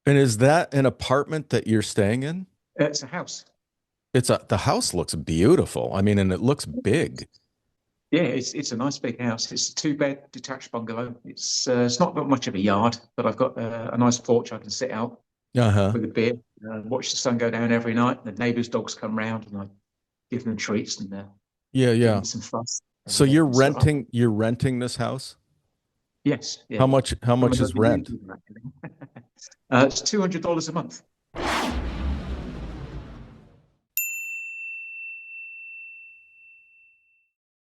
And is that an apartment that you're staying in? It's a house. The house looks beautiful. I mean, and it looks big. Yeah, it's a nice big house. It's a two-bed detached bungalow. It's not got much of a yard, but I've got a nice porch I can sit out Uh-huh. with a beer, watch the sun go down every night. The neighbours' dogs come round, and I give them treats and Yeah, give yeah. them some fuss. So you're renting this house? Yes, yeah, How from much is another rent? YouTuber actually. It's $200 a month.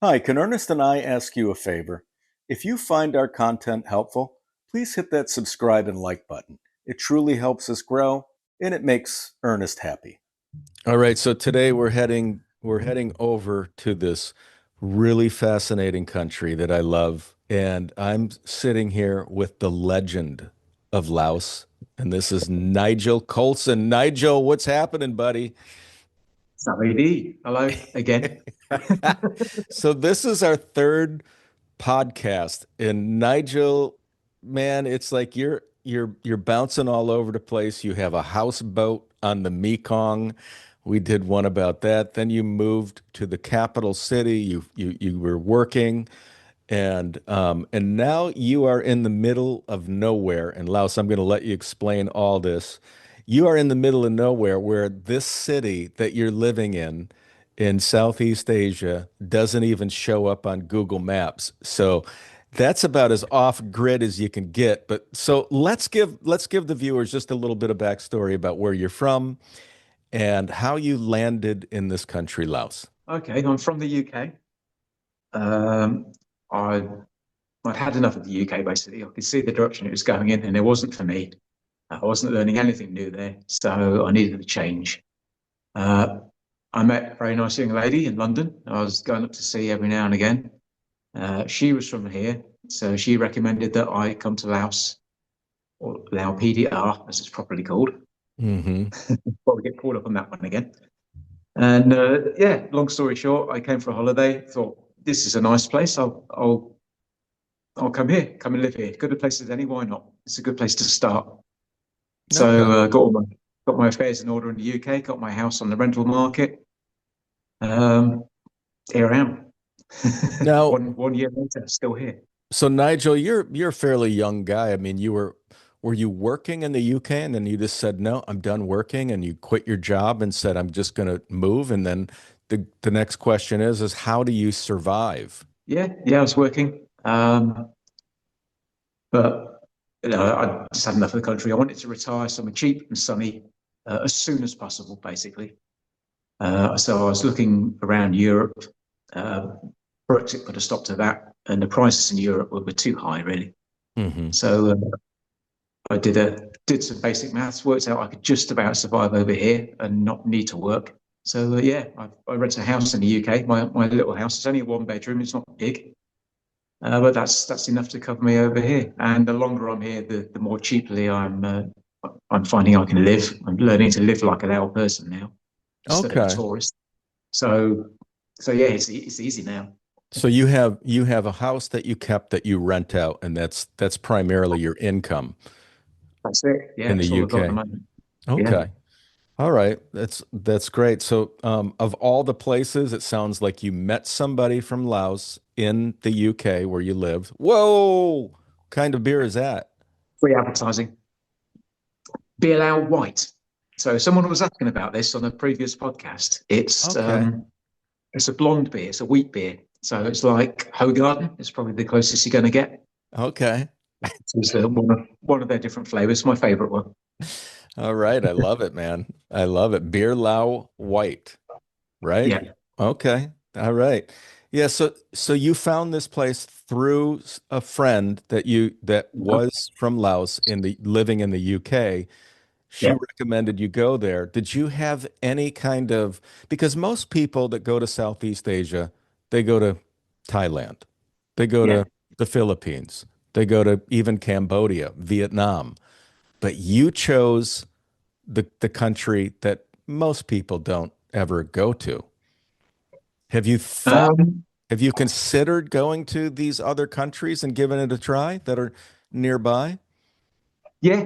Hi, can Ernest and I ask you a favor? If you find our content helpful, please hit that subscribe and like button. It truly helps us grow and it makes Ernest happy. All right, so today we're heading over to this really fascinating country that I love, and I'm sitting here with the legend of Laos, and this is Nigel Coulson. Nigel, what's happening, buddy? Savannakhet, hello again. So this is our third podcast, and Nigel, man, it's like you're bouncing all over the place. You have a houseboat on the Mekong. We did one about that. Then you moved to the capital city. You were working, and now you are in the middle of nowhere in Laos. I'm going to let you explain all this. You are in the middle of nowhere where this city that you're living in Southeast Asia doesn't even show up on Google Maps. So that's about as off grid as you can get. But so let's give the viewers just a little bit of backstory about where you're from and how you landed in this country, Laos. Okay, I'm from the UK. Um, I I'd had enough of the UK basically. I could see the direction it was going in, and it wasn't for me. I wasn't learning anything new there, so I needed a change. Uh, I met a very nice young lady in London. I was going up to see every now and again. She was from here, so she recommended that I come to Laos, or Lao PDR as it's properly called. Hmm. Probably get caught up on that one again. And yeah, long story short, I came for a holiday. Thought this is a nice place. I'll come here, come and live here. Good a place as any. Why not? It's a good place to start. So Okay. got my affairs in order in the UK. Got my house on the rental market. Um, Here I am. Now, One year later, still here. so Nigel, you're a fairly young guy. I mean, were you working in the UK and then you just said, "No, I'm done working," and you quit your job and said, "I'm just going to move." And then the next question is how do you survive? Yeah, I was working, but I just had enough of the country. I wanted to retire somewhere cheap and sunny as soon as possible, basically. So I was looking around Europe. Uh, Brexit put a stop to that, and the prices in Europe were too high, really. Hmm. So I did some basic maths, worked out I could just about survive over here and not need to work. So yeah, I rent a house in the UK. My little house is only a one bedroom. It's not big, but that's enough to cover me over here. And the longer I'm here, the more cheaply I'm finding I can live. I'm learning to live like a Lao person now instead of a Okay. tourist. So so yeah, it's easy now. So you have a house that you kept that you rent out, and that's primarily your income That's it. Yeah, in the it's all I've got at the UK. moment. Yeah. Okay. All right. That's great. So, of all the places, it sounds like you met somebody from Laos in the UK where you lived. Whoa! What kind of beer is that? Free advertising. BLL White. So someone was asking about this on a previous podcast. Okay. It's a blonde beer. It's a wheat beer. So it's like Hogarden. It's probably the closest you're going to get. Okay. It's one of their different flavors. My favorite one. All right. I love it, man. I love it. Beer Lao White, right? Yeah, Okay. All right. Yeah, so you found this place through a friend that was from Laos in the living in the UK. She yeah, recommended you go there. Did you have any kind of, because most people that go to Southeast Asia, they go to Thailand, they go yeah. to the Philippines, they go to even Cambodia, Vietnam, but you chose the country that most people don't ever go to. Have you thought, Um, have you considered going to these other countries and giving it a try that are nearby? yeah.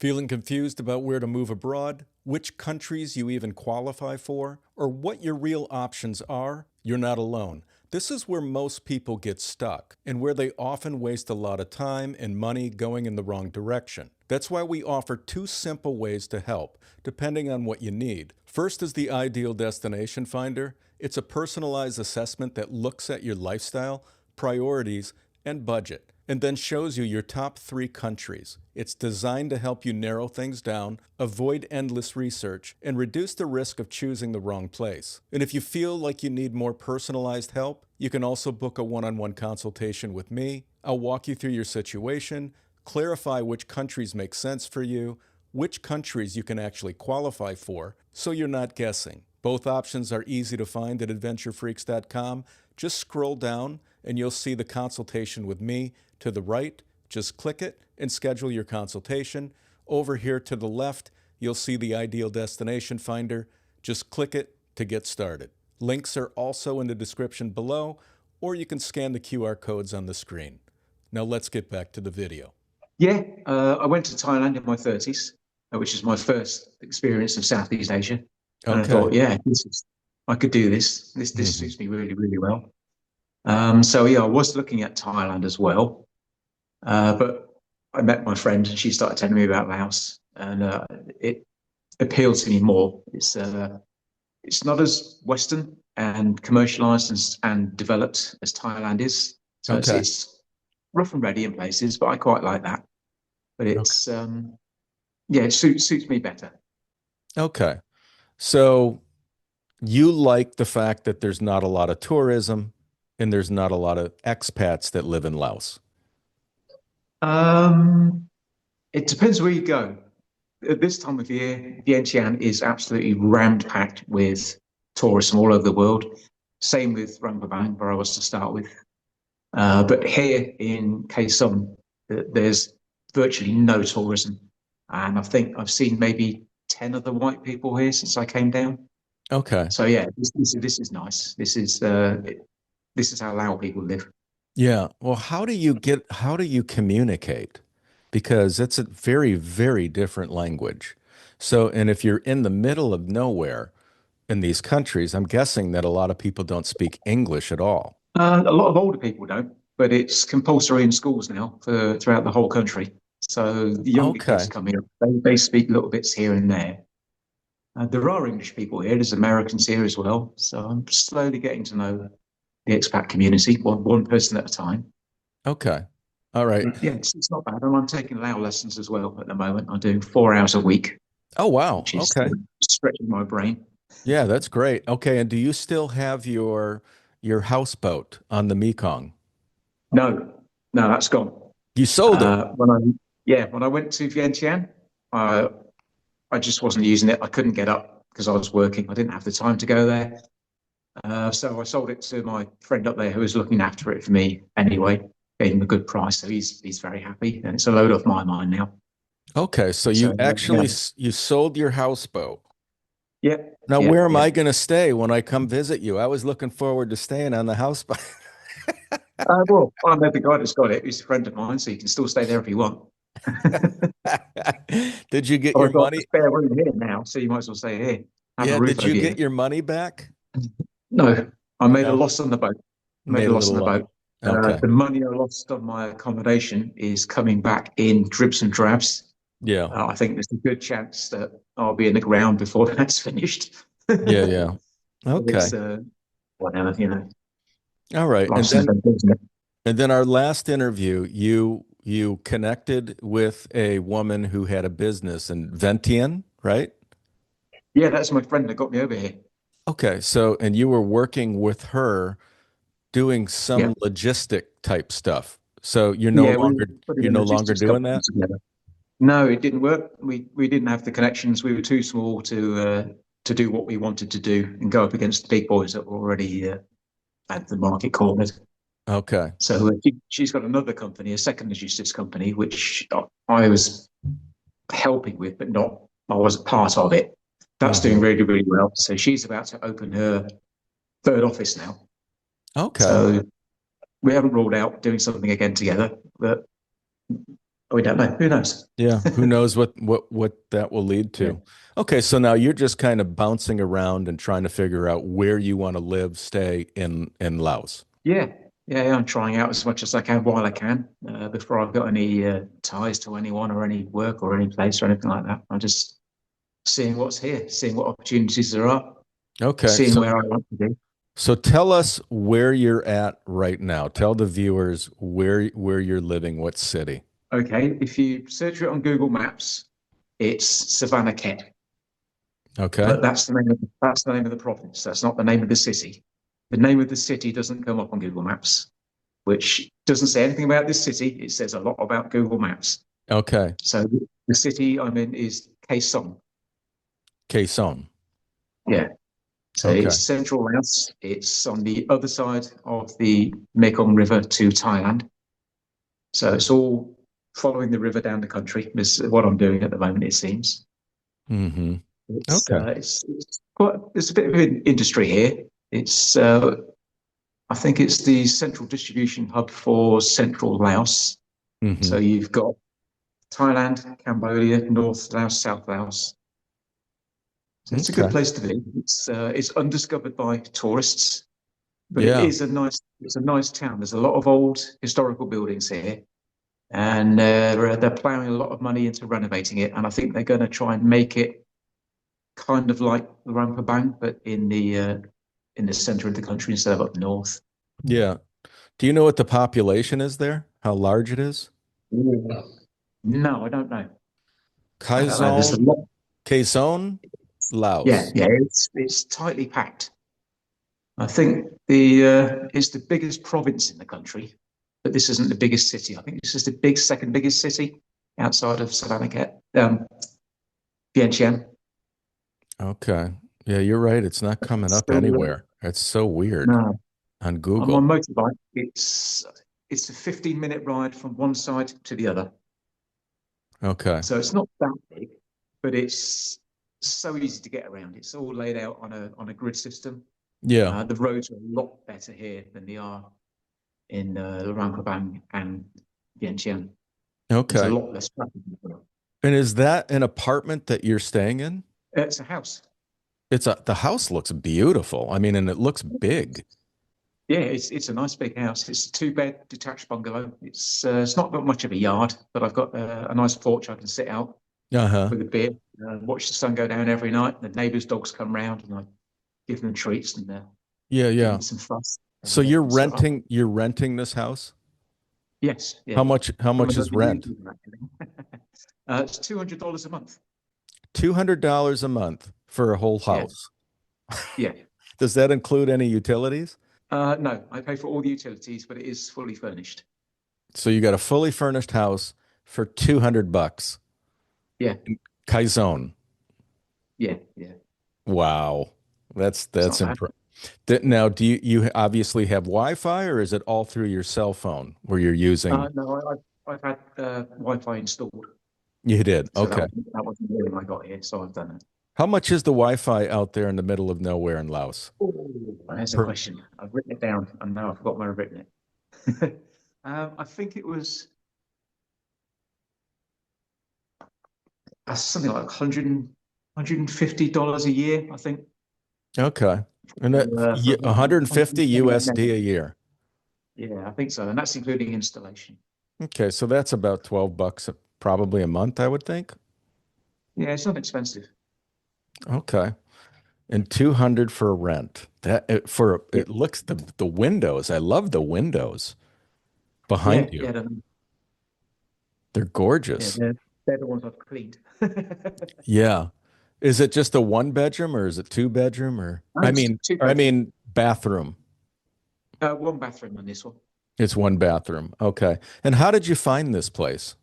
Feeling confused about where to move abroad, which countries you even qualify for, or what your real options are? You're not alone. This is where most people get stuck and where they often waste a lot of time and money going in the wrong direction. That's why we offer two simple ways to help, depending on what you need. First is the Ideal Destination Finder. It's a personalized assessment that looks at your lifestyle, priorities, and budget, and then shows you your top 3 countries. It's designed to help you narrow things down, avoid endless research, and reduce the risk of choosing the wrong place. And if you feel like you need more personalized help, you can also book a one-on-one consultation with me. I'll walk you through your situation, clarify which countries make sense for you, which countries you can actually qualify for, so you're not guessing. Both options are easy to find at adventurefreaks.com. Just scroll down and you'll see the consultation with me to the right. Just click it and schedule your consultation. Over here to the left, you'll see the Ideal Destination Finder. Just click it to get started. Links are also in the description below, or you can scan the QR codes on the screen. Now let's get back to the video. Yeah, I went to Thailand in my 30s, which is my first experience of Southeast Asia. And I thought, Okay. yeah, I could do this. This suits me really, really well. So yeah, I was looking at Thailand as well, but I met my friend and she started telling me about Laos, and it appealed to me more. It's not as Western and commercialized and developed as Thailand is. So Okay. it's rough and ready in places, but I quite like that. But Okay. it's yeah, it suits me better. Okay. So you like the fact that there's not a lot of tourism and there's not a lot of expats that live in Laos. Um, it depends where you go. At this time of year, Vientiane is absolutely rammed packed with tourists from all over the world. Same with Rambabang, where I was to start with. But here in Khe Sanh, there's virtually no tourism. And I think I've seen maybe 10 other white people here since I came down. Okay. So yeah, this is nice. This is how Lao people live. Yeah. Well, how do you communicate? Because it's a very, very different language. So, and if you're in the middle of nowhere in these countries, I'm guessing that a lot of people don't speak English at all. A lot of older people don't, but it's compulsory in schools now for throughout the whole country. So the younger kids Okay. coming up, they speak little bits here and there. There are English people here. There's Americans here as well. So I'm slowly getting to know the expat community, one person at a time. Okay. All right. Yeah, it's not bad. And I'm taking Lao lessons as well at the moment. I'm doing 4 hours a week, Oh, wow. which is Okay. stretching my brain. Yeah, that's great. Okay. And do you still have your houseboat on the Mekong? No, no, that's gone. You sold it. When I went to Vientiane, I I just wasn't using it. I couldn't get up because I was working. I didn't have the time to go there. So I sold it to my friend up there who was looking after it for me anyway. Gave him a good price, so he's very happy, and it's a load off my mind now. Okay. So So you yeah, actually you sold your houseboat. yeah, Now, yeah, where am yeah. I going to stay when I come visit you? I was looking forward to staying on the houseboat. Well, I know the guy that's got it. He's a friend of mine, so you can still stay there if you want. Did you get But your I've got a money? spare room here now, so you might as well stay here. Have a Yeah, roof did you over you. get your money back? No, I made a No, loss on the boat. Made made a a loss little on the low. boat. Okay. The money I lost on my accommodation is coming back in dribs and drabs. Yeah. I think there's a good chance that I'll be in the ground before that's finished. Yeah, yeah. It's Okay. whatever, you know. All right. And Life's an then adventure, isn't it? our last interview, you connected with a woman who had a business in Ventian, right? Yeah, that's my friend that got me over here. Okay. So, and you were working with her doing Yeah, some logistic type stuff. So yeah, we were putting you're a no longer logistics doing company that? together. No, it didn't work. We didn't have the connections. We were too small to do what we wanted to do and go up against the big boys that were already at the market cornered. Okay. So she's got another company, a second logistics company, which I was helping with, but not, I wasn't part of it. That's doing Hmm. really, really well. So she's about to open her third office now. Okay. So we haven't ruled out doing something again together, but we don't know. Who knows? Yeah, who knows what that will lead Yeah. to. Okay, so now you're just kind of bouncing around and trying to figure out where you want to live, stay in Laos. Yeah. Yeah, I'm trying out as much as I can while I can, before I've got any ties to anyone or any work or any place or anything like that. I'm just seeing what's here, seeing what opportunities there are, Okay, seeing so where I want to be. so tell us where you're at right now. Tell the viewers where you're living, what city. Okay, if you search it on Google Maps, it's Savannakhet, Okay. but that's the name of the province. That's not the name of the city. The name of the city doesn't come up on Google Maps, which doesn't say anything about this city. It says a lot about Google Maps. Okay. So the city I'm in is Kaesong. Quezon. Yeah. So Okay. it's central Laos. It's on the other side of the Mekong River to Thailand. So it's all following the river down the country. Is what I'm doing at the moment, it seems. Mm-hmm. Okay. It's a bit of an industry here. It's I think it's the central distribution hub for central Laos. Mm-hmm. So you've got Thailand, Cambodia, North Laos, South Laos. So it's a good Okay. place to be. It's undiscovered by tourists, but Yeah. it's a nice town. There's a lot of old historical buildings here, and they're plowing a lot of money into renovating it. And I think they're going to try and make it kind of like the Bang, but in the center of the country instead of up north. Yeah. Do you know what the population is there? How large it is? Ooh. No, I don't know. I don't know. There's a Quezon, lot. Quezon, Yeah, Laos. yeah. It's tightly packed. I think it's the biggest province in the country, but this isn't the biggest city. I think this is the second biggest city outside of Savannakhet, Vientiane. Okay. Yeah, you're right. It's not coming up So anywhere. It's so weird no, on on my Google. motorbike, it's a 15-minute ride from one side to the other. Okay. So it's not that big, but it's so easy to get around. It's all laid out on a grid system. Yeah. The roads are a lot better here than they are in Luang and Vientiane. There's a Okay. lot less traffic. And is that an apartment that you're staying in? It's a house. The house looks beautiful. I mean, and it looks big. Yeah, it's a nice big house. It's a two-bed detached bungalow. It's not got much of a yard, but I've got a nice porch I can sit out Uh-huh. with a beer, watch the sun go down every night. The neighbours' dogs come round, and I give them treats and Yeah, give yeah. them some fuss. So you're renting this house? Yes, yeah, How yeah. much how From much is another rent? YouTuber, actually. It's $200 a month. $200 a month for a whole Yeah, house. yeah. Does that include any utilities? No, I pay for all the utilities, but it is fully furnished. So you got a fully furnished house for 200 bucks. Yeah, Kaizon. yeah, yeah. Wow. It's That's not bad. impressive. Now, do you obviously have Wi-Fi or is it all through your cell phone where you're using? No, I've had Wi-Fi installed, You did. so Okay. that wasn't new when I got here, so I've done it. How much is the Wi-Fi out there in the middle of nowhere in Laos? Oh, there's a Per, question. I've written it down, and now I've forgotten where I've written it. I think it was something like $150 a year, I think. okay. And that For 150 128 USD a megabytes. year. Yeah, I think so, and that's including installation. Okay, so that's about 12 bucks probably a month, I would think. Yeah, it's not expensive. Okay. And 200 for rent. Yeah, It looks the windows. I love the windows behind yeah, you. yeah. They're Yeah, gorgeous. they're the ones I've cleaned. Yeah. Is it just a one bedroom or is it two bedroom or It's two I bedroom, mean bathroom. one bathroom on this one. It's one bathroom. Okay. And how did you find this place?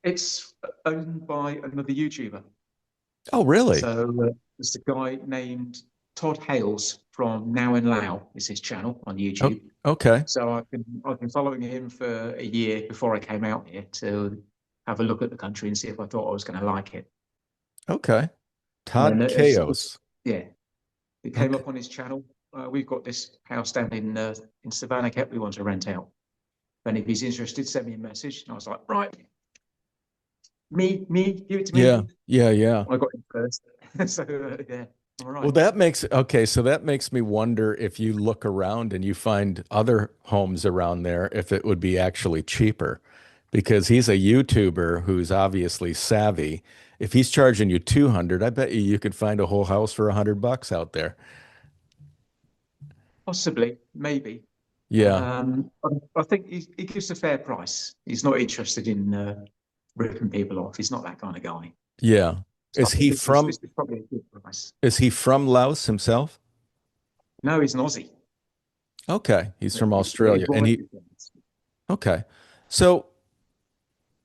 It's owned by another YouTuber. Oh, really? So there's a guy named Todd Hales from Now in Lao is his channel on Oh, YouTube. okay. So I've been following him for a year before I came out here to have a look at the country and see if I thought I was going to like it. Okay. And then Todd Chaos. yeah, it came Okay. up on his channel. We've got this house down in Savannakhet we want to rent out. And if he's interested, send me a message. And I was like, right, give it to Yeah, me. yeah, yeah. I got it first. So yeah, all Well, right. that makes okay, so that makes me wonder if you look around and you find other homes around there, if it would be actually cheaper. Because he's a YouTuber who's obviously savvy. If he's charging you 200, I bet you could find a whole house for $100 out there. Possibly, maybe. Yeah, I think he gives a fair price. He's not interested in ripping people off. He's not that kind of guy. yeah. So I Is think he this from is probably a good price. is he from Laos himself? No, he's an Aussie. Okay, he's from But his Australia. And wife he is Aussie. okay. So,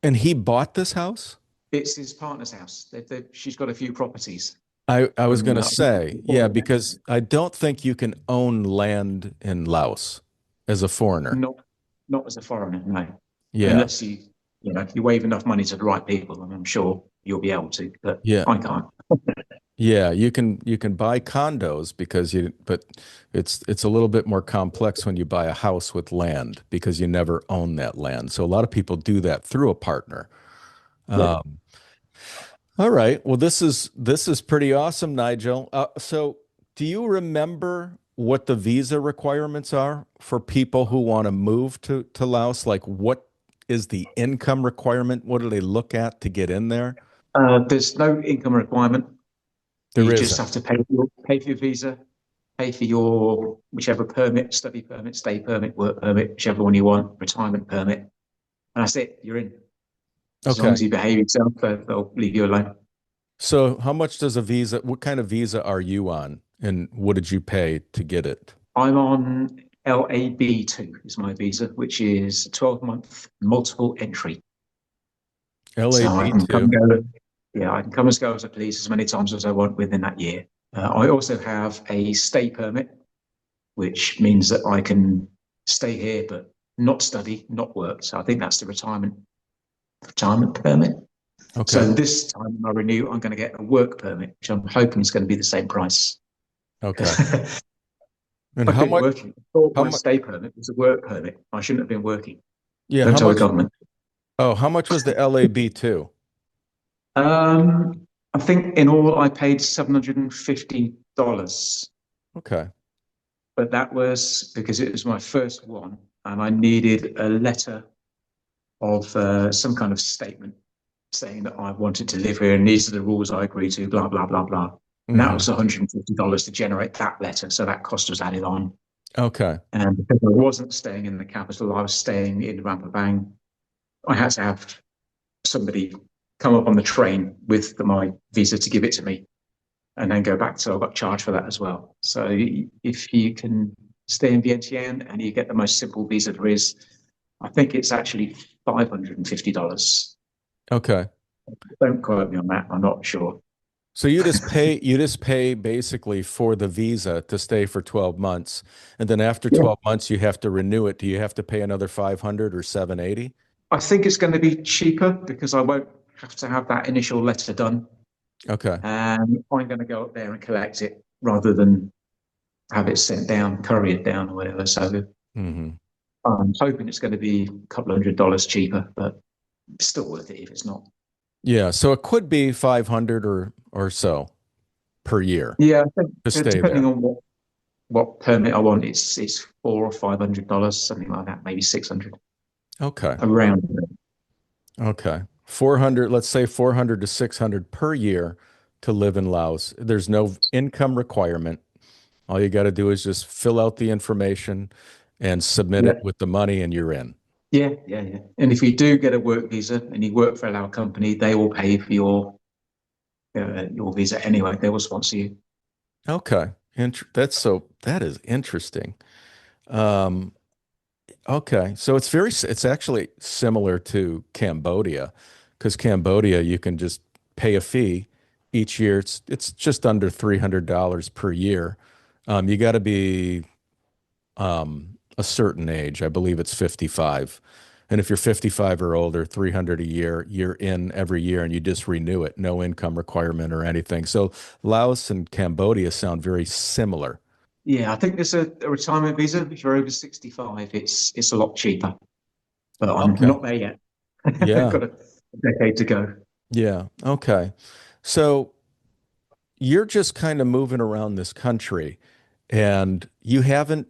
and he bought this house? It's his partner's house. She's got a few properties I was from going to say, yeah, foreign because I don't think you can own land in Laos as a foreigner. not not as a foreigner, no. Yeah, Unless you wave enough money to the right people, and I'm sure you'll be able to, but yeah, I can't. yeah. You can buy condos because but it's a little bit more complex when you buy a house with land because you never own that land. So a lot of people do that through a partner. Yeah. Um, all right. Well, this is pretty awesome, Nigel. So, do you remember what the visa requirements are for people who want to move to Laos? Like, what is the income requirement? What do they look at to get in there? There's no income requirement. There You just isn't. have to pay for your visa, pay for your whichever permit, study permit, stay permit, work permit, whichever one you want, retirement permit, and that's it. You're in. As long Okay. as you behave yourself, they'll leave you alone. So, how much does a visa? What kind of visa are you on, and what did you pay to get it? I'm on LAB2 is my visa, which is a 12-month multiple entry. So I LAB can come two. and go. Yeah, I can come and go as I please as many times as I want within that year. I also have a stay permit, which means that I can stay here but not study, not work. So I think that's the retirement permit. Okay. So this time when I renew, I'm going to get a work permit, which I'm hoping is going to be the same price. Okay. Because And I've how been much? working. I thought How my much? stay permit was a work permit. I shouldn't have been working. Yeah. Don't How tell the much? government. Oh, how much was the LAB two? I think in all I paid $750, Okay. but that was because it was my first one, and I needed a letter of some kind of statement saying that I wanted to live here and these are the rules I agree to, blah blah blah blah. And that Hmm. was $150 to generate that letter, so that cost was added on. Okay. And because I wasn't staying in the capital, I was staying in Rampabang. I had to have somebody come up on the train with my visa to give it to me and then go back. So I got charged for that as well. So if you can stay in Vientiane and you get the most simple visa there is, I think it's actually $550. Okay. Don't quote me on that. I'm not sure. So you just pay basically for the visa to stay for 12 months. And then after Yeah. 12 months you have to renew it. Do you have to pay another 500 or 780? I think it's going to be cheaper because I won't have to have that initial letter done. Okay. And I'm going to go up there and collect it rather than have it sent down, couriered down or whatever. So Hmm. I'm hoping it's going to be a couple $100 cheaper, but it's still worth it if it's not. Yeah, so it could be 500 or so per year Yeah, I think to stay depending there. on what permit I want, it's $400 or $500, something like that, maybe 600 Okay. around. Okay. 400, let's say 400 to 600 per year to live in Laos. There's no income requirement. All you got to do is just fill out the information and submit Yeah, it with the money and you're in. yeah. And if you do get a work visa and you work for a Lao company, they will pay for your visa anyway. They will sponsor you. Okay. That is interesting. Um, okay. So it's actually similar to Cambodia because Cambodia, you can just pay a fee each year. It's just under $300 per year. You got to be a certain age. I believe it's 55. And if you're 55 or older, 300 a year, you're in every year and you just renew it, no income requirement or anything. So Laos and Cambodia sound very similar. Yeah, I think there's a retirement visa. If you're over 65, it's a lot cheaper, but I'm Okay. not there yet. Yeah. Got a decade to go. Yeah. Okay. So you're just kind of moving around this country and you haven't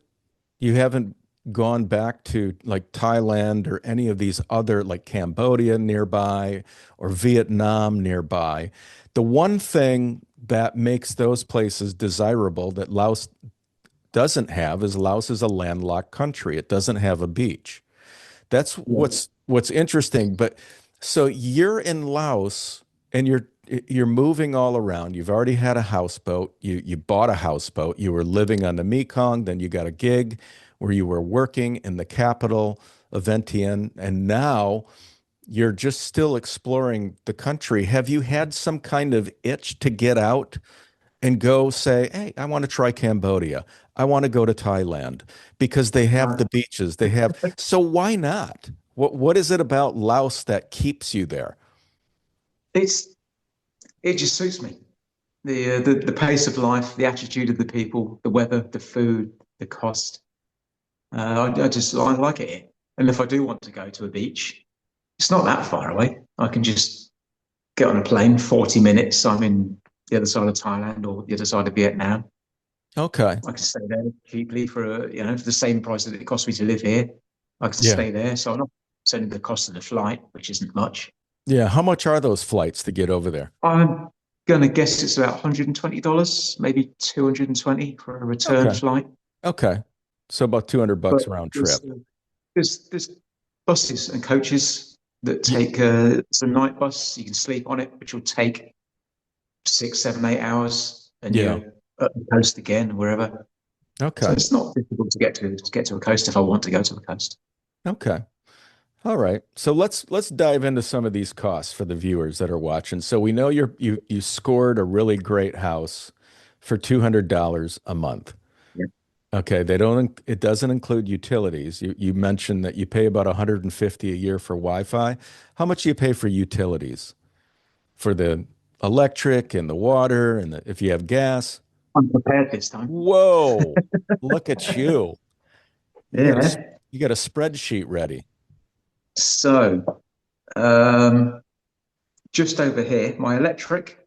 gone back to like Thailand or any of these other like Cambodia nearby or Vietnam nearby. The one thing that makes those places desirable that Laos doesn't have is Laos is a landlocked country. It doesn't have a beach. That's Yeah. what's interesting. But so you're in Laos and you're moving all around. You've already had a houseboat. You bought a houseboat. You were living on the Mekong. Then you got a gig where you were working in the capital of Vientiane, and now you're just still exploring the country. Have you had some kind of itch to get out and go say, hey, I want to try Cambodia. I want to go to Thailand because they have the Uh, beaches. They have, so why not? What is it about Laos that keeps you there? it's it just suits me. The pace of life, the attitude of the people, the weather, the food, the cost. I like it here. And if I do want to go to a beach, it's not that far away. I can just get on a plane, 40 minutes. I'm in the other side of Thailand or the other side of Vietnam. Okay. I can stay there cheaply for the same price that it costs me to live here. I can Yeah. stay there. So I'm not sending the cost of the flight, which isn't much. Yeah. How much are those flights to get over there? I'm gonna guess it's about $120, maybe 220 for a return Okay. flight. Okay. So about 200 But bucks round there's trip. there's buses and coaches that Ye- take it's a night bus. You can sleep on it, which will take 6, 7, 8 hours, and Yeah. you're up the coast again, wherever. So Okay. it's not difficult to get to a coast if I want to go to a coast. Okay. All right. So let's dive into some of these costs for the viewers that are watching. So we know you scored a really great house for $200 a month. Yeah. Okay, it doesn't include utilities. You mentioned that you pay about 150 a year for Wi-Fi. How much do you pay for utilities? For the electric and the water and if you have gas? I'm prepared this time. Whoa, look at you. You got a Yeah. you got a spreadsheet ready. So um, just over here, my electric,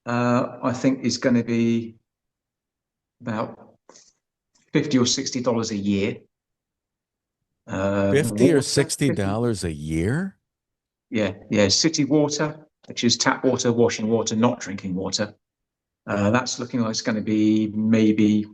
I think is going to be about $50 or $60 a year. 50 or Water, 60 50, dollars a year? yeah, yeah. City water, which is tap water, washing water, not drinking water. That's looking like it's going to be maybe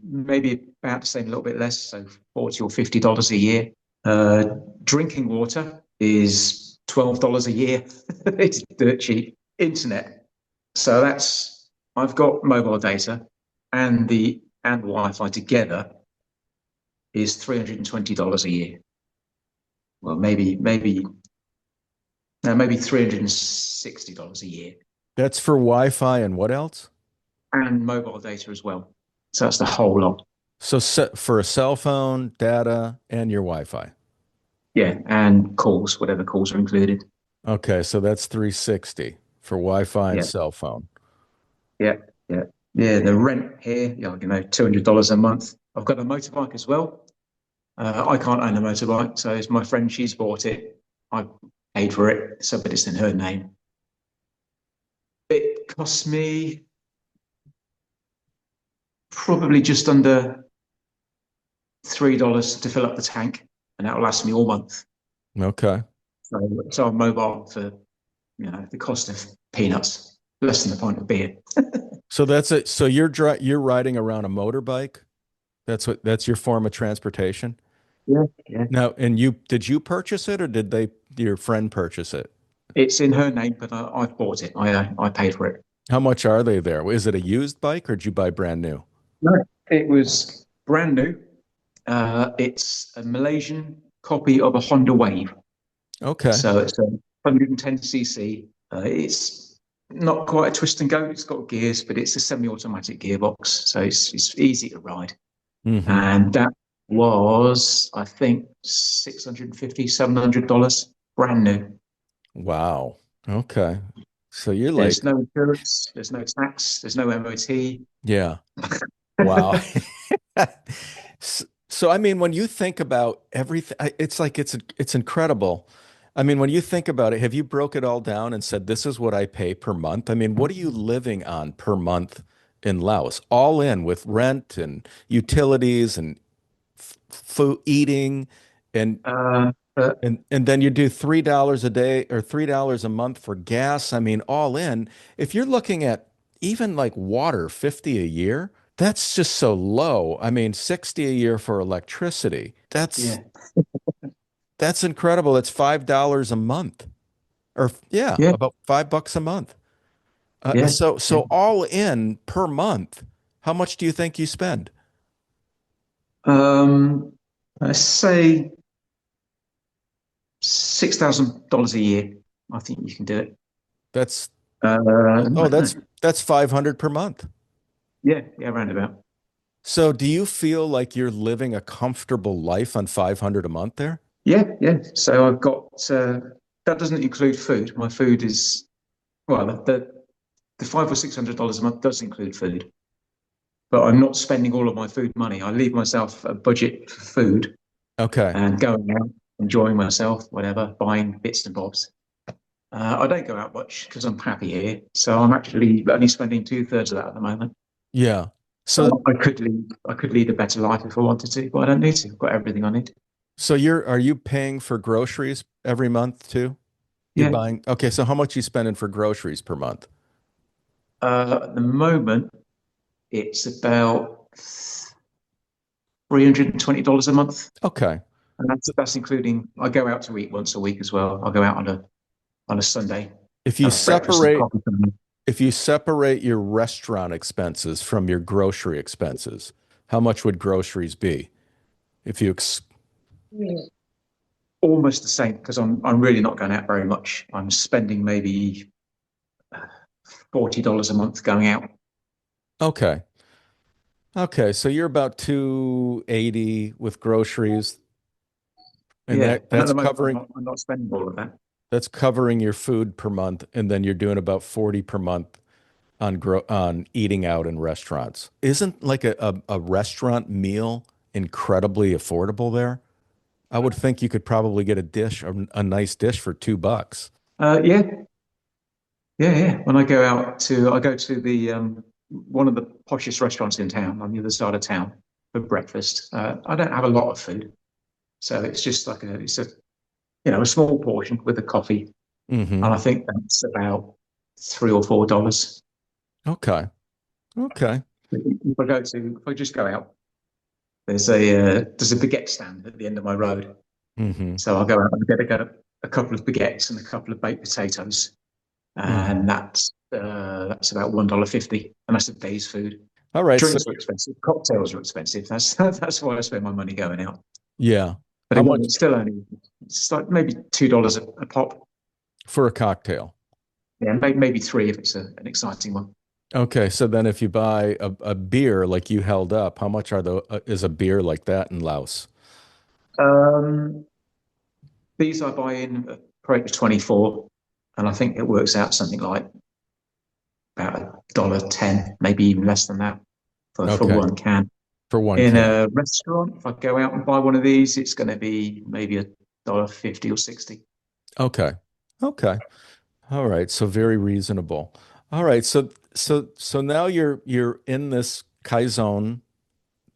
about the same, a little bit less, so $40 or $50 a year. Uh, Drinking water is $12 a year. It's dirt cheap. Internet. So that's I've got mobile data and Wi-Fi together is $320 a year. Well, maybe $360 a year, That's for Wi-Fi and what else? and mobile data as well. So that's the whole lot. So for a cell phone, data, and your Wi-Fi. Yeah, and calls, whatever calls are included. Okay, so that's 360 for Wi-Fi and Yeah, cell phone. yeah, yeah, yeah. The rent here, $200 a month. I've got a motorbike as well. I can't own a motorbike, so it's my friend. She's bought it. I paid for it, so but it's in her name. It cost me probably just under $3 to fill up the tank, and that will last me all month. Okay. So I'm mobile for the cost of peanuts, less than the pint of beer. So that's it. So you're riding around a motorbike? That's your form of transportation? Yeah, yeah. Now, and did you purchase it or did your friend purchase it? It's in her name, but I've bought it. I paid for it. How much are they there? Is it a used bike or did you buy brand new? No, it was brand new. It's a Malaysian copy of a Honda Wave. Okay. So it's a 110cc. It's not quite a twist and go. It's got gears, but it's a semi-automatic gearbox, so it's easy to ride. Hmm. And that was, I think, $650, $700, brand new. Wow. Okay. So you're There's like, no insurance, there's no tax, there's no MOT. yeah. Wow. So I mean, when you think about everything, it's like it's incredible. I mean, when you think about it, have you broke it all down and said, this is what I pay per month? I mean, what are you living on per month in Laos? All in with rent and utilities and food, eating, and But and then you do $3 a day or $3 a month for gas. I mean, all in, if you're looking at even like water, 50 a year, that's just so low. I mean, 60 a year for electricity. yeah, That's incredible. It's $5 a month. Or yeah, yeah, about $5 a month. yeah. So Yeah. all in per month, how much do you think you spend? Um, let's say $6,000 a year. I think you can do it. That's I oh, don't know. that's 500 per month. Yeah, yeah, roundabout. So do you feel like you're living a comfortable life on 500 a month there? Yeah, yeah. So I've got that doesn't include food. My food is well, the $500 or $600 a month does include food, but I'm not spending all of my food money. I leave myself a budget for food Okay. and going out, enjoying myself, whatever, buying bits and bobs. I don't go out much because I'm happy here, so I'm actually only spending two-thirds of that at the moment. Yeah. So So I could lead a better life if I wanted to, but I don't need to. I've got everything I need. so are you paying for groceries every month too? You're Yeah. buying, okay, so how much you spending for groceries per month? At the moment, it's about $320 a month, Okay. and that's including I go out to eat once a week as well. I go out on a Sunday, If you have breakfast and separate coffee. if you separate your restaurant expenses from your grocery expenses, how much would groceries be? If you ex Almost the same because I'm really not going out very much. I'm spending maybe $40 a month going out. Okay. Okay, so you're about 280 with groceries, and Yeah, that and at that's the moment covering I'm not spending all of that. that's covering your food per month, and then you're doing about 40 per month on eating out in restaurants. Isn't like a restaurant meal incredibly affordable there? I would think you could probably get a nice dish for $2. Yeah, yeah, yeah. When I go to the one of the poshest restaurants in town on the other side of town for breakfast. I don't have a lot of food, so it's just like it's a a small portion with a coffee, Hmm. and I think that's about $3 or $4. Okay. Okay. If I just go out, there's a baguette stand at the end of my road, Hmm. so I'll go out and get a couple of baguettes and a couple of baked potatoes, Hmm. and that's about $1.50, and that's a day's food. All right. So Drinks are expensive, cocktails are expensive. That's that's why I spend my money going out. yeah. But How again, much it's like maybe $2 a pop. for a cocktail? Yeah, maybe three if it's an exciting one. Okay. So then if you buy a beer like you held up, how much is a beer like that in Laos? Um, these I buy in crate of 24, and I think it works out something like about $1.10, maybe even less than that for Okay. one can. For one In can. a restaurant, if I go out and buy one of these, it's going to be maybe $1.50 or 60. Okay. Okay. All right. So very reasonable. All right. So now you're in this Kaizon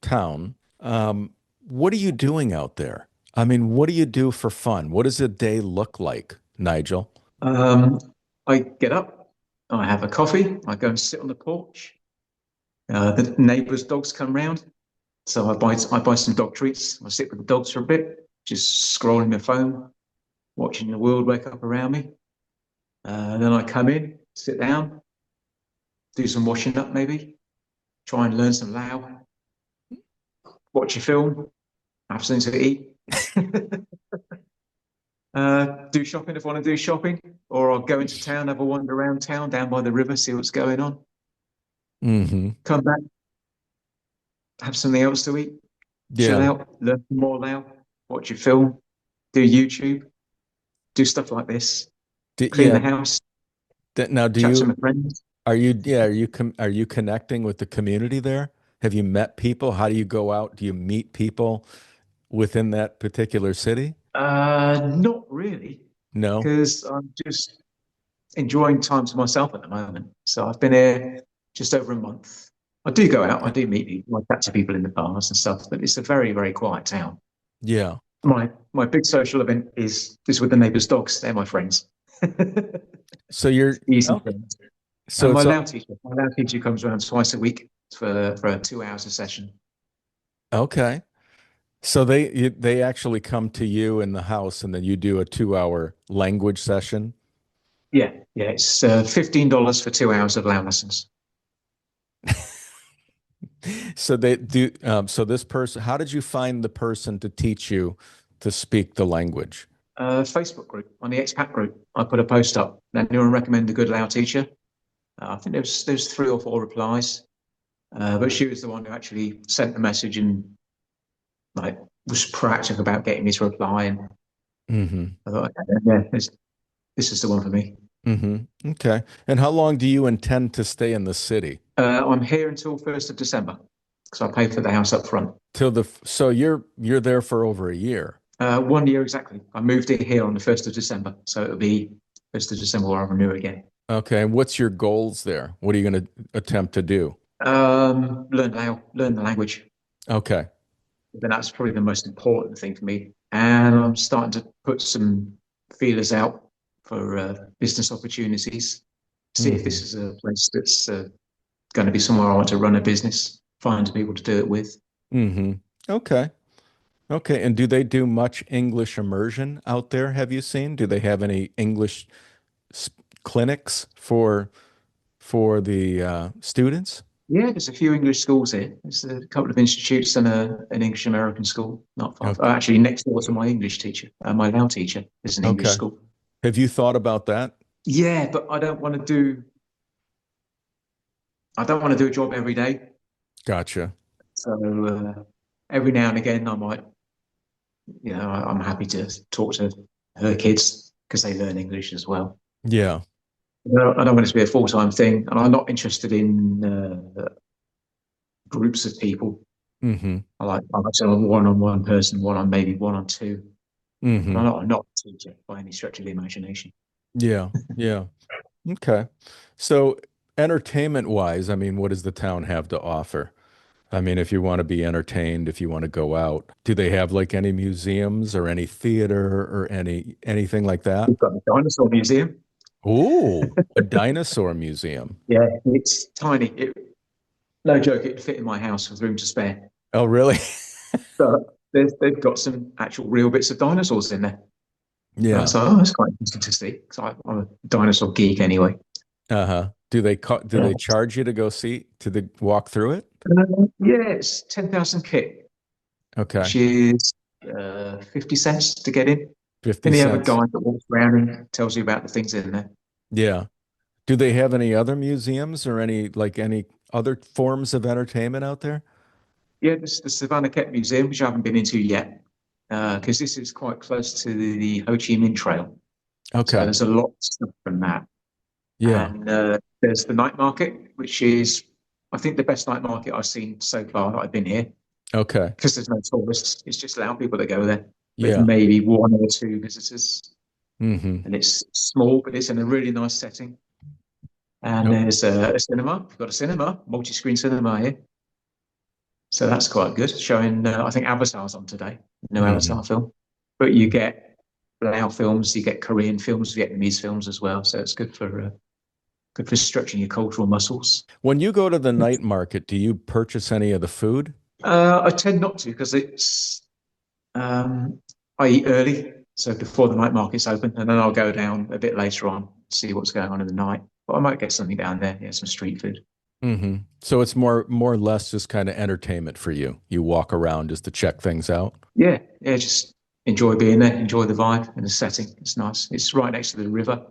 town. What are you doing out there? I mean, what do you do for fun? What does a day look like, Nigel? Um, I get up, I have a coffee, I go and sit on the porch. The neighbours' dogs come round, so I buy some dog treats. I sit with the dogs for a bit, just scrolling my phone, watching the world wake up around me. Then I come in, sit down, do some washing up, maybe try and learn some Lao, watch a film, have something to eat. Do shopping if I want to do shopping, or I'll go into town, have a wander around town, down by the river, see what's going on. Hmm. Come back, have something else to eat, chill Yeah. out, learn more Lao, watch a film, do YouTube, do stuff like this, clean Yeah. the house, Now, chat to my friends. are you connecting with the community there? Have you met people? How do you go out? Do you meet people within that particular city? Not really. No? because I'm just enjoying time to myself at the moment. So I've been here just over a month. I do go out, I Okay. do meet people, I chat to people in the bars and stuff, but it's a very, very quiet town. Yeah. My big social event is with the neighbours' dogs. They're my friends. So you're Easy okay. friends. So And it's My Lao teacher comes around twice a week for 2 hours a session. okay. So they actually come to you in the house and then you do a 2 hour language session. Yeah, yeah. It's $15 for 2 hours of Lao lessons. So they do so this person, how did you find the person to teach you to speak the language? Facebook group on the expat group. I put a post up. Anyone recommend a good Lao teacher? I think there's 3 or 4 replies, but she was the one who actually sent the message and like was proactive about getting me to reply. And Hmm. I thought, okay, yeah, this is the one for me. Hmm. Okay. And how long do you intend to stay in the city? I'm here until 1st of December because I pay for the house up front. Till the so you're there for over a year. 1 year exactly. I moved in here on the 1st of December, so it'll be 1st of December where I renew again. Okay. And what's your goals there? What are you going to attempt to do? Learn the language. Okay. Then that's probably the most important thing for me. And I'm starting to put some feelers out for business opportunities. See if this Hmm. is a place that's going to be somewhere I want to run a business, find people to do it with. Hmm. Okay. Okay. And do they do much English immersion out there? Have you seen? Do they have any English s- clinics for the students? Yeah, there's a few English schools here. There's a couple of institutes and an English American school, not far. Okay. Actually, next door to my English teacher, my Lao teacher, is an English Okay. school. Have you thought about that? Yeah, but I don't want to do a job every day. Gotcha. So every now and again, I'm happy to talk to her kids because they learn English as well. Yeah. I don't want it to be a full-time thing, and I'm not interested in groups of people. Hmm. I like to have a one-on-one person, maybe one-on-two. But Hmm. I'm not a teacher by any stretch of the imagination. Yeah. Yeah. Okay. So entertainment wise, I mean, what does the town have to offer? I mean, if you want to be entertained, if you want to go out, do they have like any museums or any theater or anything like that? We've got a dinosaur museum. Oh, a dinosaur museum. Yeah, it's tiny. No joke, it'd fit in my house with room to spare. Oh, really? But they've got some actual real bits of dinosaurs in there. And I Yeah. was like, oh, that's quite interesting to see. Because I'm a dinosaur geek anyway. Uh-huh. Do Yeah, they charge you to go see to the walk through it? yeah, it's 10,000 kit, Okay. which is 50 cents to get in. 50 Then you have a cents. guide that walks around and tells you about the things in there. Yeah. Do they have any other museums or any other forms of entertainment out there? Yeah, there's the Savannakhet Museum, which I haven't been into yet, because this is quite close to the Ho Chi Minh Trail. So Okay. there's a lot of stuff from that. Yeah. And there's the night market, which is, I think, the best night market I've seen so far that I've been here, Okay. because there's no tourists. It's just Lao people that go there with Yeah. maybe 1 or 2 visitors. Hmm. And it's small, but it's in a really nice setting. And Oh. there's a cinema. We've got a cinema, multi-screen cinema here. So that's quite good. Showing, I think Avatar's on today, new Hmm. Avatar film. But you get Lao films, you get Korean films, Vietnamese films as well. So it's good for stretching your cultural muscles. When you go to the night market, do you purchase any of the food? I tend not to because um, I eat early, so before the night market's open, and then I'll go down a bit later on, see what's going on in the night. But I might get something down there, yeah, some street food. Hmm. So it's more or less just kind of entertainment for you. You walk around just to check things out. Yeah, yeah, just enjoy being there, enjoy the vibe and the setting. It's nice. It's right next to the river.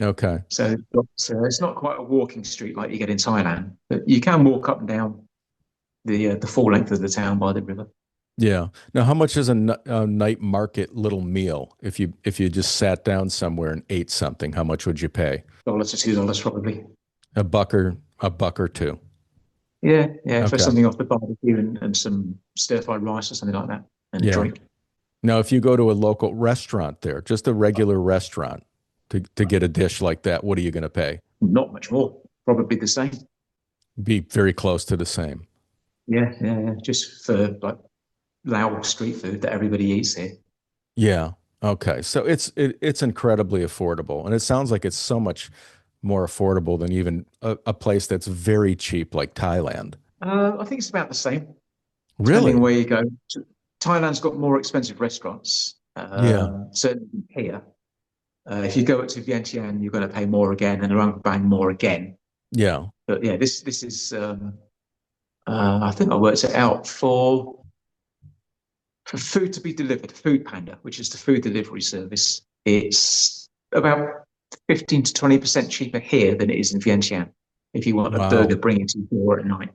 Okay. So it's not quite a walking street like you get in Thailand, but you can walk up and down the full length of the town by the river. Yeah. Now, how much is a night market little meal? If you just sat down somewhere and ate something, how much would you pay? $1 to $2 probably. A buck or two. Yeah, yeah, for Okay. something off the barbecue and some stir fried rice or something like that, and a Yeah. drink. Now, if you go to a local restaurant there, just a regular restaurant to get a dish like that, what are you going to pay? Not much more, probably the same. Be very close to the same. Yeah, yeah, yeah. Just for like Laos street food that everybody eats here. Yeah. Okay. So it's incredibly affordable, and it sounds like it's so much more affordable than even a place that's very cheap like Thailand. I think it's about the same, depending on Really? where you go. Thailand's got more expensive restaurants, Yeah. certainly here. If you go up to Vientiane, you're going to pay more again, and around Bang more again. Yeah. But yeah, this is. I think I worked it out for food to be delivered, Food Panda, which is the food delivery service. It's about 15 to 20% cheaper here than it is in Vientiane. If you want a burger, Wow. bring it to your door at night.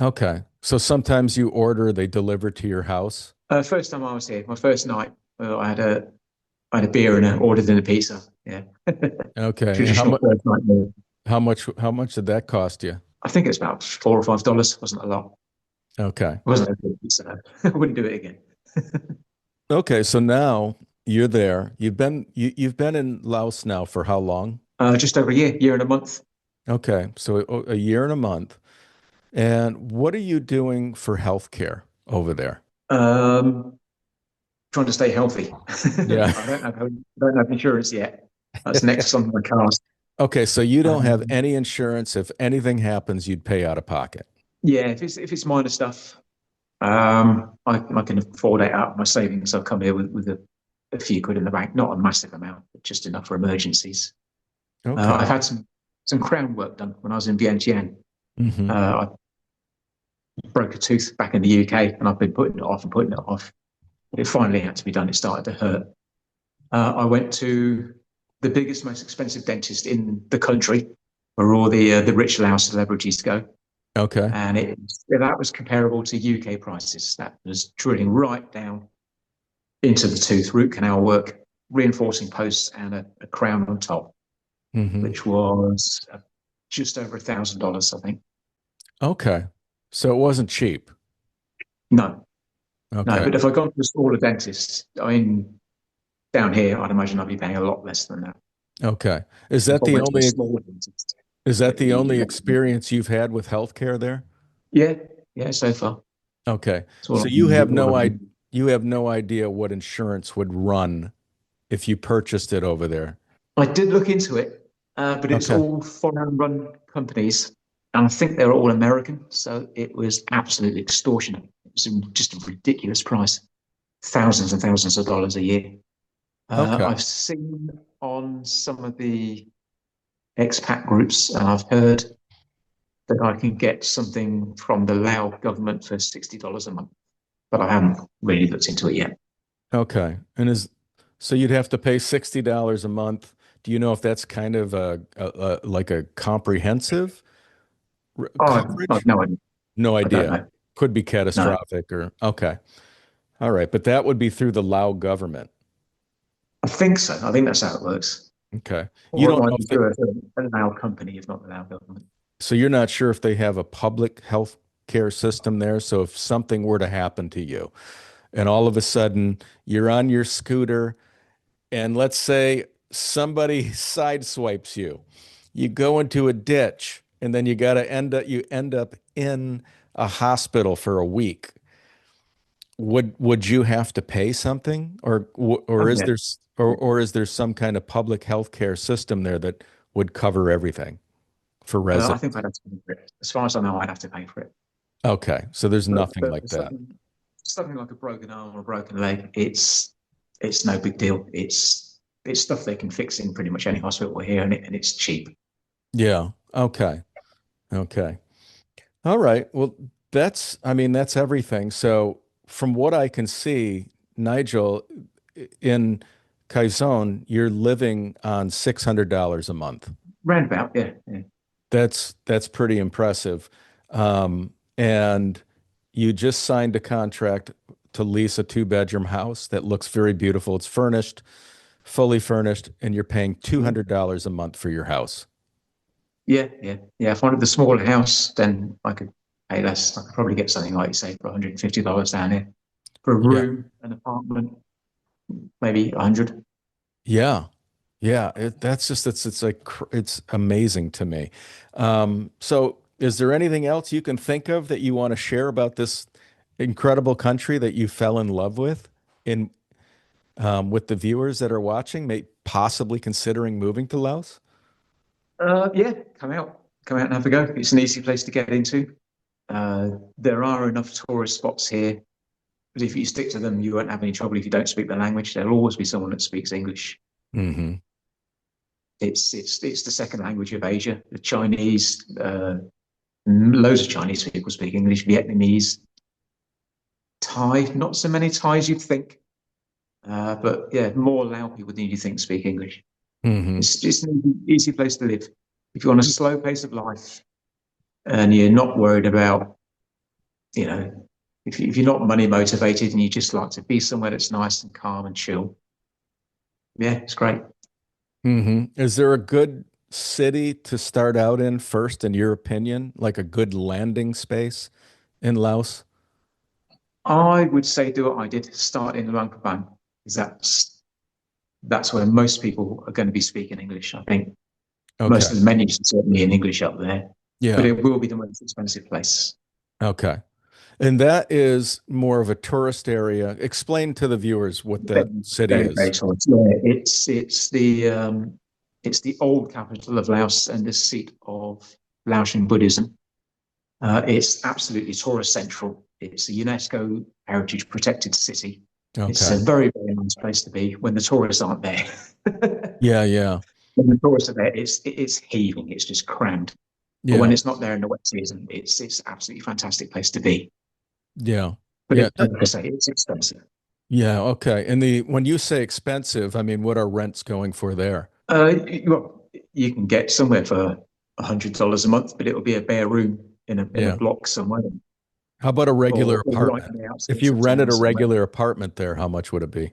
Okay. So sometimes you order, they deliver to your house. First time I was here, my first night, I had a beer and ordered in a pizza. Yeah, Okay. And traditional first night meal. how much did that cost you? I think it's about $4 or $5. Wasn't a lot. Okay. It wasn't a big pizza. I wouldn't do it again. Okay. So now you're there. You've been in Laos now for how long? Just over a year and a month. Okay. So a year and a month. And what are you doing for healthcare over there? Um, Trying to stay healthy. Yeah. I don't have insurance yet. That's next on my card. Okay, so you don't have Um, any insurance. If anything happens, you'd pay out of pocket. yeah, if it's minor stuff, I can afford it out of my savings. I'll come here with a few quid in the bank, not a massive amount, but just enough for emergencies. I've Okay. had some crown work done when I was in Vientiane. Hmm. I broke a tooth back in the UK, and I've been putting it off and putting it off. But it finally had to be done. It started to hurt. I went to the biggest, most expensive dentist in the country, where all the rich Laos celebrities go, Okay. and that was comparable to UK prices. That was drilling right down into the tooth, root canal work, reinforcing posts, and a crown on top, Hmm. which was just over $1,000, I think. Okay. So it wasn't cheap. No, no. Okay. But if I'd gone to a smaller dentist, I mean, down here, I'd imagine I'd be paying a lot less than that. Okay. If I went to a smaller dentist, Is that it'd the be only experience you've had with healthcare there? yeah, yeah. So far, Okay. it's So you have no idea what insurance would run if you purchased it over there. I did look into it, but it's Okay. all foreign-run companies, and I think they're all American. So it was absolutely extortionate. It was just a ridiculous price, thousands and thousands of dollars a year. Okay. I've seen on some of the expat groups, and I've heard that I can get something from the Lao government for $60 a month, but I haven't really looked into it yet. Okay. And is so you'd have to pay $60 a month. Do you know if that's kind of like a comprehensive I've coverage? no idea. No I don't idea. know. Could be No. catastrophic or okay. All right, but that would be through the Lao government. I think so. I think that's how it works. Okay. You Or it don't know might be if they, through a Lao company, if not the Lao government. so you're not sure if they have a public health care system there. So if something were to happen to you and all of a sudden you're on your scooter and let's say somebody sideswipes you, you go into a ditch and then you end up in a hospital for a week. Would you have to pay something or Oh is yeah. there or is there some kind of public health care system there that would cover everything for I think residents? I'd have to pay for it. As far as I know, I'd have to pay for it. Okay, so there's nothing But like for that. something like a broken arm or a broken leg, it's no big deal. It's stuff they can fix in pretty much any hospital here, and it's cheap. Yeah. Okay. Okay. All right. Well, I mean, that's everything. So from what I can see, Nigel, in Quezon, you're living on $600 a month. Roundabout, yeah, yeah. That's pretty impressive. And you just signed a contract to lease a two-bedroom house that looks very beautiful. It's furnished, fully furnished, and you're paying $200 a month for your house. Yeah, yeah, yeah. If I wanted the smaller house, then I could pay less. I could probably get something like you say for $150 down here for a Yeah. room, an apartment. maybe 100. Yeah. Yeah, that's just it's like it's amazing to me. So is there anything else you can think of that you want to share about this incredible country that you fell in love with in with the viewers that are watching, may possibly considering moving to Laos? Yeah, come out and have a go. It's an easy place to get into. There are enough tourist spots here, but if you stick to them, you won't have any trouble if you don't speak the language. There'll always be someone that speaks English. Hmm. It's the second language of Asia. The Chinese, loads of Chinese people speak English. Vietnamese, Thai, not so many Thais you'd think, but yeah, more Lao people than you think speak English. Hmm. It's an easy place to live. If you want a slow pace of life and you're not worried about, you know, if you're not money motivated and you just like to be somewhere that's nice and calm and chill, yeah, it's great. Hmm. Is there a good city to start out in first, in your opinion, like a good landing space in Laos? I would say do what I did, start in Luang Prabang, because that's where most people are going to be speaking English. I think most Okay. of the menus are certainly in English up there, but Yeah. it will be the most expensive place. Okay. And that is more of a tourist area. Explain to the viewers what Very, that city very, very is. tourist. Yeah, it's the old capital of Laos and the seat of Laotian Buddhism. It's absolutely tourist central. It's a UNESCO heritage protected city. It's a Okay. very, very nice place to be when the tourists aren't there. Yeah, yeah. When the tourists are there, it's heaving. It's just crammed. But when Yeah. it's not there in the wet season, it's absolutely fantastic place to be. Yeah. But Yeah. like I say, it's expensive. Yeah, okay. And the when you say expensive, I mean, what are rents going for there? Well, you can get somewhere for $100 a month, but it'll be a bare room in a Yeah. block somewhere, How about a regular or right apartment? on the If outskirts you of rented town a somewhere. regular apartment there, how much would it be?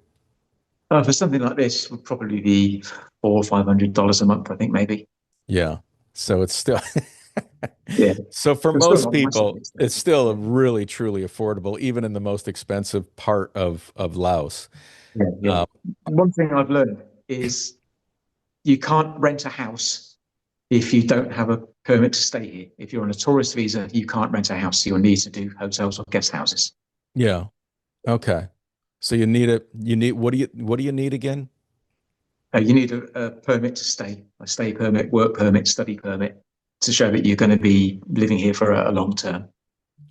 For something like this, would probably be $400 or $500 a month, I think maybe. Yeah. So it's still Yeah, so for but still most not massively people, it's expensive. still Yeah, a really truly affordable, even in the most expensive part of Laos. yeah, yeah. Um, One thing I've learned is you can't rent a house if you don't have a permit to stay here. If you're on a tourist visa, you can't rent a house. You'll need to do hotels or guest houses. yeah. Okay. So you need it. You need what do you need again? You need a permit to stay, a stay permit, work permit, study permit, to show that you're going to be living here for a long term.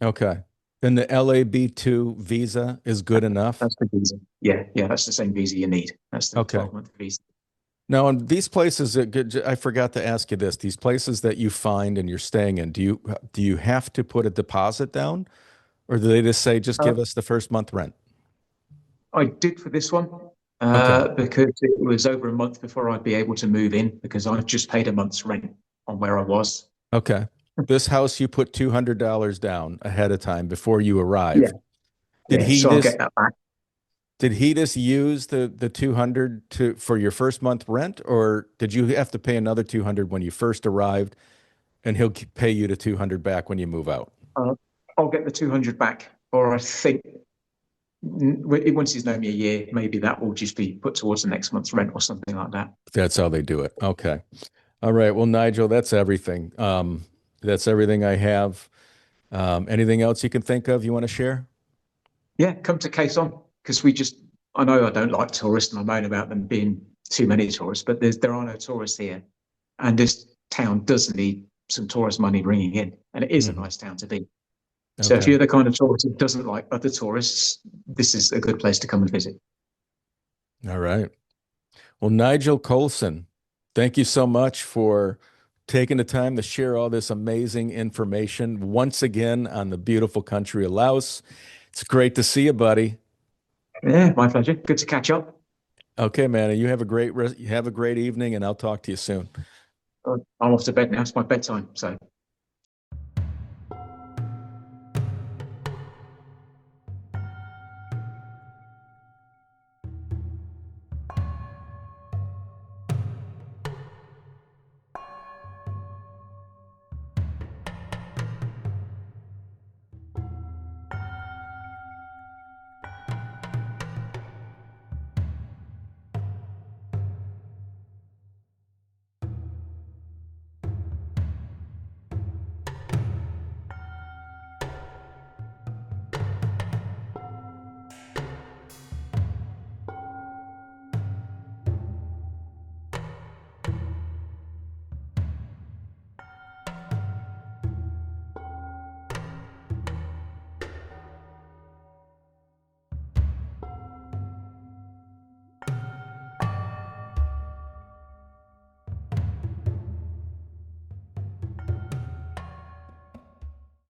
Okay. And the LAB2 visa is good enough. That's the visa. Yeah, yeah, that's the same visa you need. That's the Okay. 12-month visa. Now, in these places I forgot to ask you this. These places that you find and you're staying in, do you have to put a deposit down, or do they just say just Uh, give us the first month rent? I did for this one Okay. because it was over a month before I'd be able to move in because I've just paid a month's rent on where I was. Okay. This house you put $200 down ahead of time before you Yeah, arrive. Did yeah. he So I'll just get that back. did he just use the 200 to for your first month rent, or did you have to pay another 200 when you first arrived and he'll pay you the 200 back when you move out? Uh, I'll get the 200 back, or I think once he's known me a year, maybe that will just be put towards the next month's rent or something like that. That's how they do it. Okay. All right. Well, Nigel, that's everything. That's everything I have. Anything else you can think of you want to share? Yeah, come to Case On because I know I don't like tourists and I moan about them being too many tourists, but there are no tourists here. And this town does need some tourist money bringing in. And it is a Hmm. nice town to be. So if Okay. you're the kind of tourist who doesn't like other tourists, this is a good place to come and visit. All right. Well, Nigel Coulson, thank you so much for taking the time to share all this amazing information once again on the beautiful country of Laos. It's great to see you, buddy. Yeah, my pleasure. Good to catch up. Okay, man. You have a great evening, and I'll talk to you soon. I'm off to bed now. It's my bedtime. So